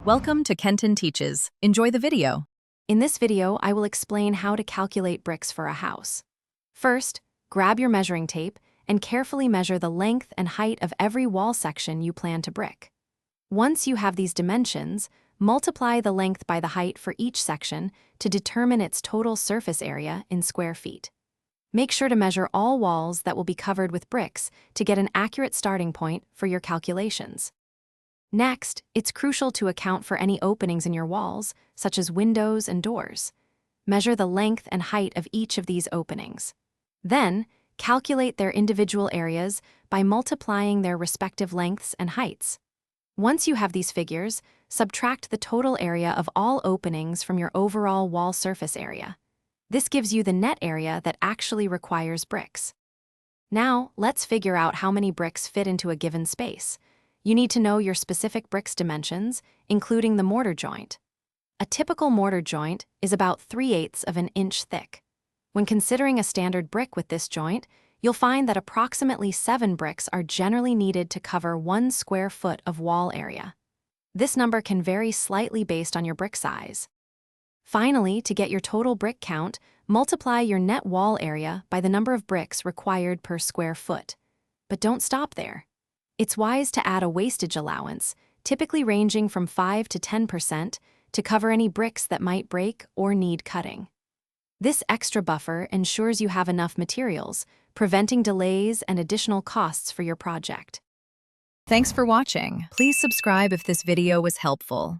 Welcome to Kenton Teaches. Enjoy the video. In this video, I will explain how to calculate bricks for a house. First, grab your measuring tape and carefully measure the length and height of every wall section you plan to brick. Once you have these dimensions, multiply the length by the height for each section to determine its total surface area in square feet. Make sure to measure all walls that will be covered with bricks to get an accurate starting point for your calculations. Next, it's crucial to account for any openings in your walls, such as windows and doors. Measure the length and height of each of these openings. Then, calculate their individual areas by multiplying their respective lengths and heights. Once you have these figures, subtract the total area of all openings from your overall wall surface area. This gives you the net area that actually requires bricks. Now, let's figure out how many bricks fit into a given space. You need to know your specific brick's dimensions, including the mortar joint. A typical mortar joint is about 3/8 of an inch thick. When considering a standard brick with this joint, you'll find that approximately 7 bricks are generally needed to cover 1 square foot of wall area. This number can vary slightly based on your brick size. Finally, to get your total brick count, multiply your net wall area by the number of bricks required per square foot. But don't stop there. It's wise to add a wastage allowance, typically ranging from 5 to 10%, to cover any bricks that might break or need cutting. This extra buffer ensures you have enough materials, preventing delays and additional costs for your project. Thanks for watching. Please subscribe if this video was helpful.